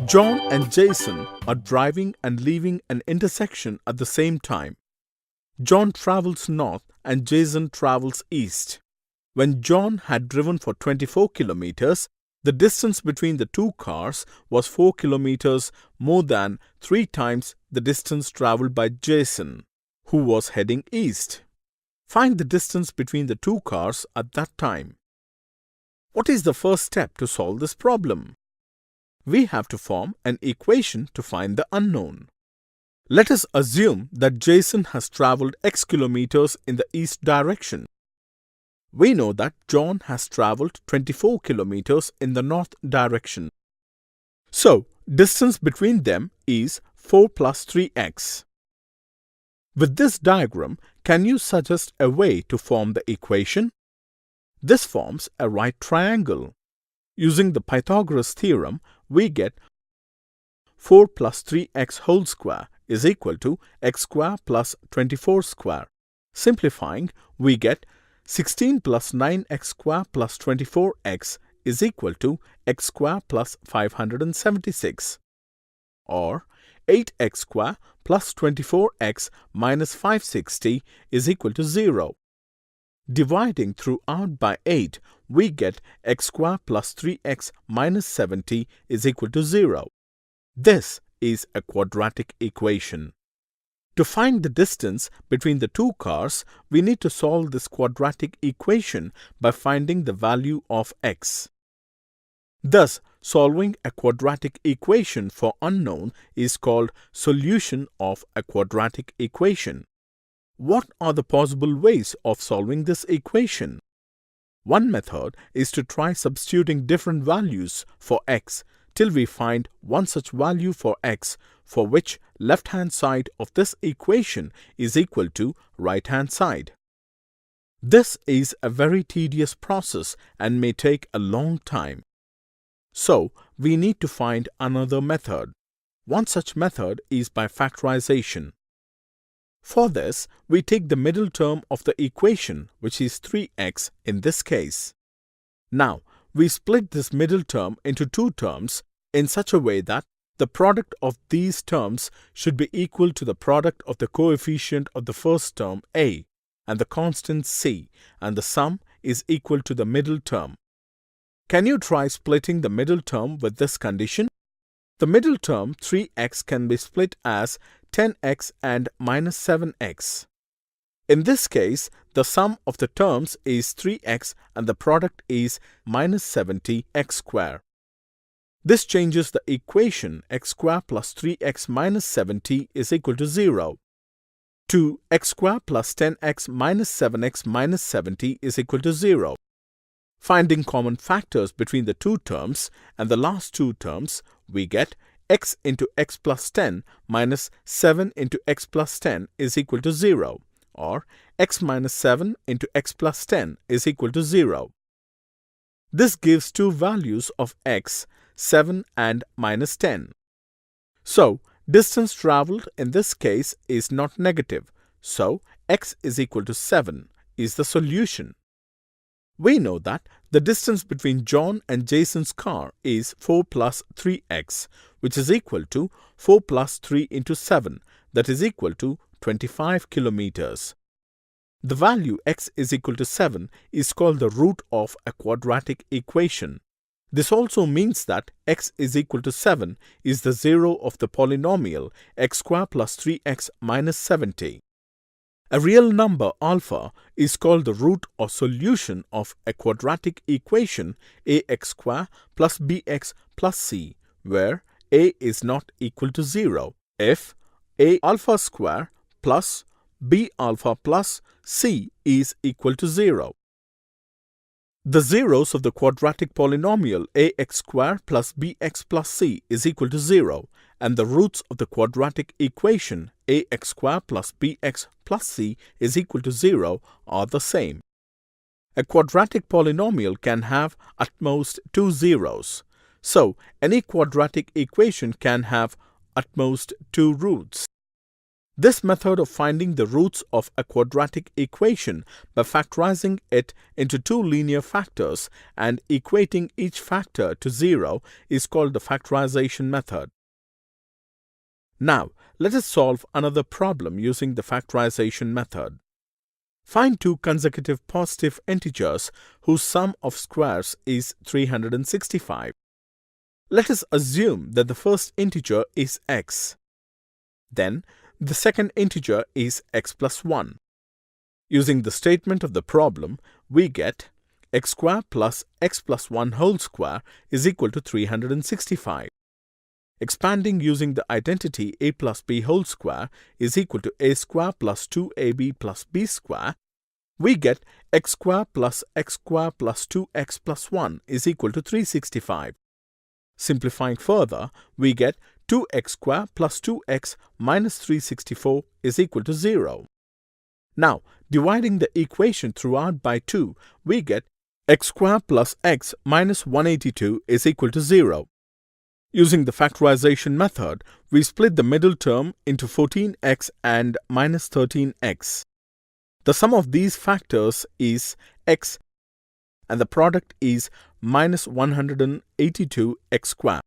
John and Jason are driving and leaving an intersection at the same time. John travels north and Jason travels east. When John had driven for 24 kilometers, the distance between the two cars was 4 kilometers more than 3 times the distance traveled by Jason, who was heading east. Find the distance between the two cars at that time. What is the first step to solve this problem? We have to form an equation to find the unknown. Let us assume that Jason has traveled x kilometers in the east direction. We know that John has traveled 24 kilometers in the north direction. So, distance between them is 4 plus 3x. With this diagram, can you suggest a way to form the equation? This forms a right triangle. Using the Pythagoras theorem, we get 4 plus 3x whole square is equal to x square plus 24 square. Simplifying, we get 16 plus 9x square plus 24x is equal to x square plus 576. Or 8x square plus 24x minus 560 is equal to 0. Dividing throughout by 8, we get x square plus 3x minus 70 is equal to 0. This is a quadratic equation. To find the distance between the two cars, we need to solve this quadratic equation by finding the value of x. Thus, solving a quadratic equation for unknown is called solution of a quadratic equation. What are the possible ways of solving this equation? One method is to try substituting different values for x till we find one such value for x for which left-hand side of this equation is equal to right-hand side. This is a very tedious process and may take a long time. So, we need to find another method. One such method is by factorization. For this, we take the middle term of the equation, which is 3x in this case. Now, we split this middle term into two terms in such a way that the product of these terms should be equal to the product of the coefficient of the first term a and the constant c, and the sum is equal to the middle term. Can you try splitting the middle term with this condition? The middle term 3x can be split as 10x and minus 7x. In this case, the sum of the terms is 3x and the product is minus 70x square. This changes the equation x square plus 3x minus 70 is equal to 0 to x square plus 10x minus 7x minus 70 is equal to 0. Finding common factors between the two terms and the last two terms, we get x into x plus 10 minus 7 into x plus 10 is equal to 0, or x minus 7 into x plus 10 is equal to 0. This gives two values of x, 7 and minus 10. So, distance travelled in this case is not negative, so x is equal to 7 is the solution. We know that the distance between John and Jason's car is 4 plus 3x, which is equal to 4 plus 3 into 7, that is equal to 25 kilometers. The value x is equal to 7 is called the root of a quadratic equation. This also means that x is equal to 7 is the zero of the polynomial x square plus 3x minus 70. A real number alpha is called the root or solution of a quadratic equation ax square plus bx plus c, where a is not equal to 0 if a alpha square plus b alpha plus c is equal to 0. The zeros of the quadratic polynomial ax square plus bx plus c is equal to 0, and the roots of the quadratic equation ax square plus bx plus c is equal to 0 are the same. A quadratic polynomial can have at most two zeros, so any quadratic equation can have at most two roots. This method of finding the roots of a quadratic equation by factorizing it into two linear factors and equating each factor to 0 is called the factorization method. Now, let us solve another problem using the factorization method. Find two consecutive positive integers whose sum of squares is 365. Let us assume that the first integer is x. Then, the second integer is x plus 1. Using the statement of the problem, we get x square plus x plus 1 whole square is equal to 365. Expanding using the identity a plus b whole square is equal to a square plus 2ab plus b square, we get x square plus 2x plus 1 is equal to 365. Simplifying further, we get 2x square plus 2x minus 364 is equal to 0. Now, dividing the equation throughout by 2, we get x square plus x minus 182 is equal to 0. Using the factorization method, we split the middle term into 14x and minus 13x. The sum of these factors is x and the product is minus 182x square.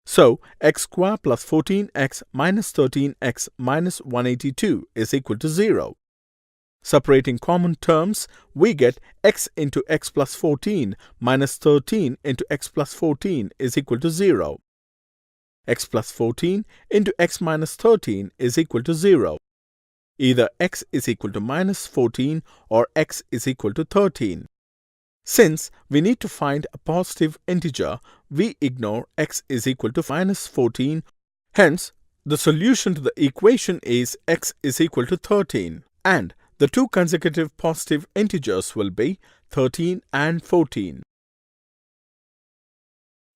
So, x square plus 14x minus 13x minus 182 is equal to 0. Separating common terms, we get x into x plus 14 minus 13 into x plus 14 is equal to 0. X plus 14 into x minus 13 is equal to 0. Either x is equal to minus 14 or x is equal to 13. Since we need to find a positive integer, we ignore x is equal to minus 14. Hence, the solution to the equation is x is equal to 13. And the two consecutive positive integers will be 13 and 14.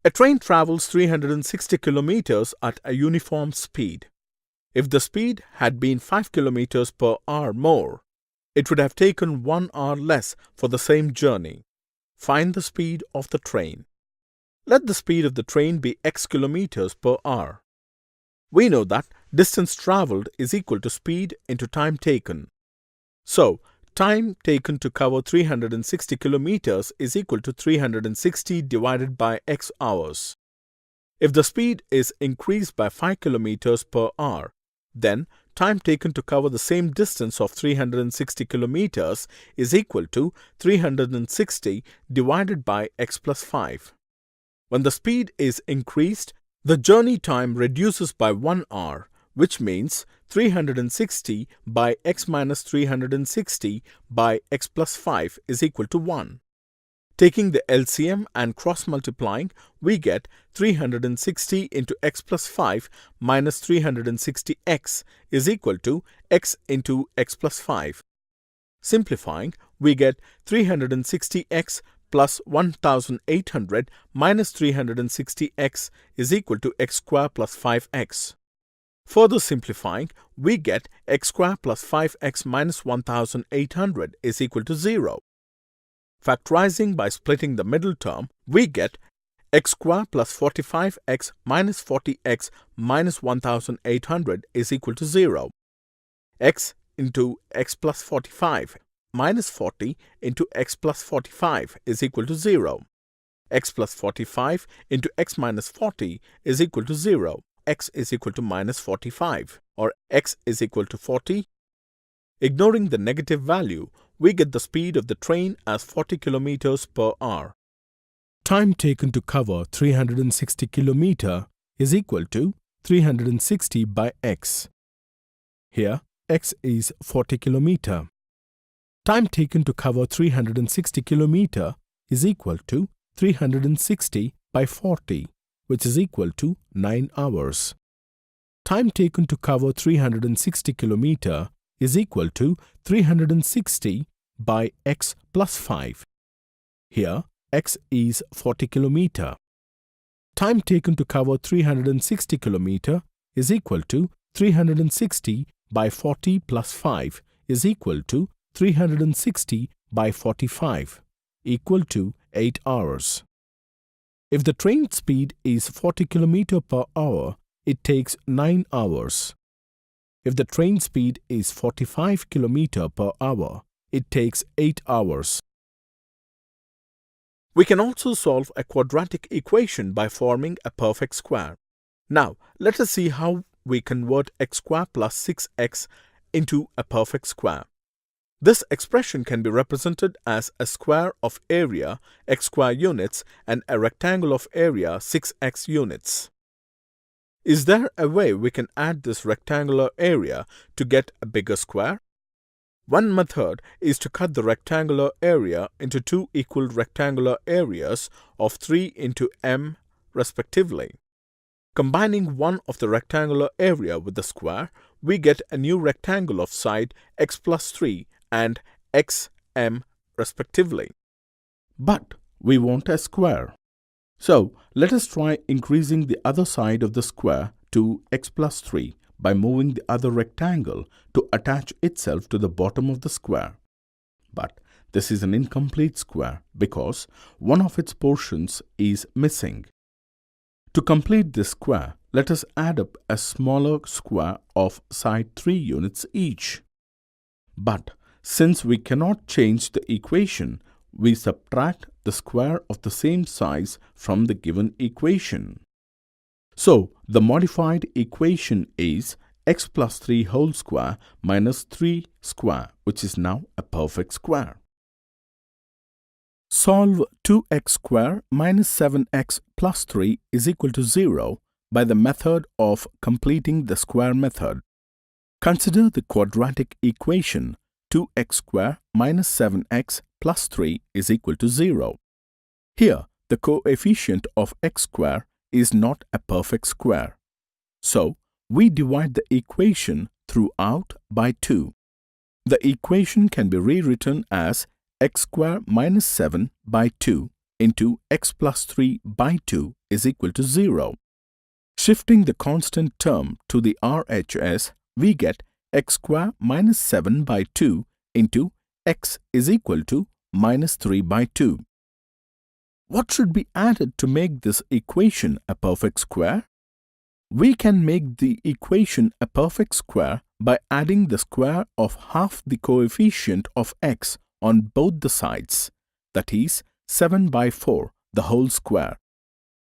A train travels 360 kilometers at a uniform speed. If the speed had been 5 kilometers per hour more, it would have taken 1 hour less for the same journey. Find the speed of the train. Let the speed of the train be x kilometers per hour. We know that distance traveled is equal to speed into time taken. So, time taken to cover 360 kilometers is equal to 360 divided by x hours. If the speed is increased by 5 kilometers per hour, then time taken to cover the same distance of 360 kilometers is equal to 360 divided by x plus 5. When the speed is increased, the journey time reduces by 1 hour, which means 360 by x minus 360 by x plus 5 is equal to 1. Taking the LCM and cross-multiplying, we get 360 into x plus 5 minus 360x is equal to x into x plus 5. Simplifying, we get 360x plus 1800 minus 360x is equal to x square plus 5x. Further simplifying, we get x square plus 5x minus 1800 is equal to 0. Factorizing by splitting the middle term, we get x square plus 45x minus 40x minus 1800 is equal to 0. X into x plus 45 minus 40 into x plus 45 is equal to 0. X plus 45 into x minus 40 is equal to 0. X is equal to minus 45 or x is equal to 40. Ignoring the negative value, we get the speed of the train as 40 kilometers per hour. Time taken to cover 360 kilometer is equal to 360 by x. Here, x is 40 kilometer. Time taken to cover 360 kilometer is equal to 360 by 40, which is equal to 9 hours. Time taken to cover 360 kilometer is equal to 360 by x plus 5. Here, x is 40 kilometer. Time taken to cover 360 kilometer is equal to 360 by 40 plus 5 is equal to 360 by 45, equal to 8 hours. If the train speed is 40 km per hour, it takes 9 hours. If the train speed is 45 km per hour, it takes 8 hours. We can also solve a quadratic equation by forming a perfect square. Now, let us see how we convert x square plus 6x into a perfect square. This expression can be represented as a square of area x square units and a rectangle of area 6x units. Is there a way we can add this rectangular area to get a bigger square? One method is to cut the rectangular area into two equal rectangular areas of 3 into m respectively. Combining one of the rectangular area with the square, we get a new rectangle of side x plus 3 and xm respectively. But we want a square. So let us try increasing the other side of the square to x plus 3 by moving the other rectangle to attach itself to the bottom of the square. But this is an incomplete square because one of its portions is missing. To complete this square, let us add up a smaller square of side 3 units each. But since we cannot change the equation, we subtract the square of the same size from the given equation. So, the modified equation is x plus 3 whole square minus 3 square, which is now a perfect square. Solve 2x square minus 7x plus 3 is equal to 0 by the method of completing the square method. Consider the quadratic equation 2x square minus 7x plus 3 is equal to 0. Here, the coefficient of x square is not a perfect square. So, we divide the equation throughout by 2. The equation can be rewritten as x square minus 7 by 2 into x plus 3 by 2 is equal to 0. Shifting the constant term to the RHS, we get x square minus 7 by 2 into x is equal to minus 3 by 2. What should be added to make this equation a perfect square? We can make the equation a perfect square by adding the square of half the coefficient of x on both the sides, that is 7 by 4 the whole square.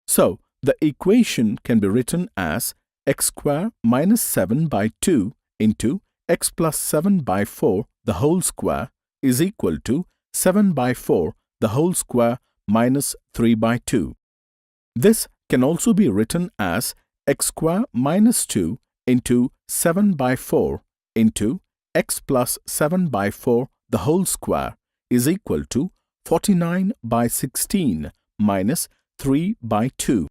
So, the equation can be written as x square minus 7 by 2 into x plus 7 by 4 the whole square is equal to 7 by 4 the whole square minus 3 by 2. This can also be written as x square minus 2 into 7 by 4 into x plus 7 by 4 the whole square is equal to 49 by 16 minus 3 by 2.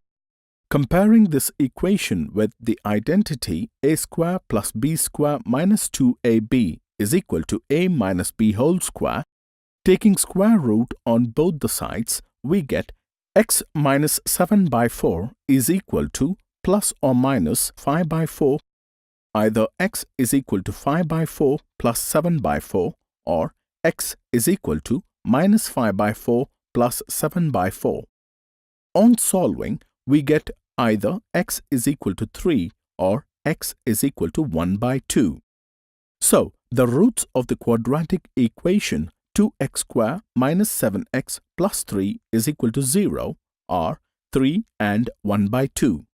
Comparing this equation with the identity a square plus b square minus 2ab is equal to a minus b whole square, taking square root on both the sides, we get x minus 7 by 4 is equal to plus or minus 5 by 4. Either x is equal to 5 by 4 plus 7 by 4 or x is equal to minus 5 by 4 plus 7 by 4. On solving, we get either x is equal to 3 or x is equal to 1 by 2. So, the roots of the quadratic equation 2x square minus 7x plus 3 is equal to 0 are 3 and 1 by 2.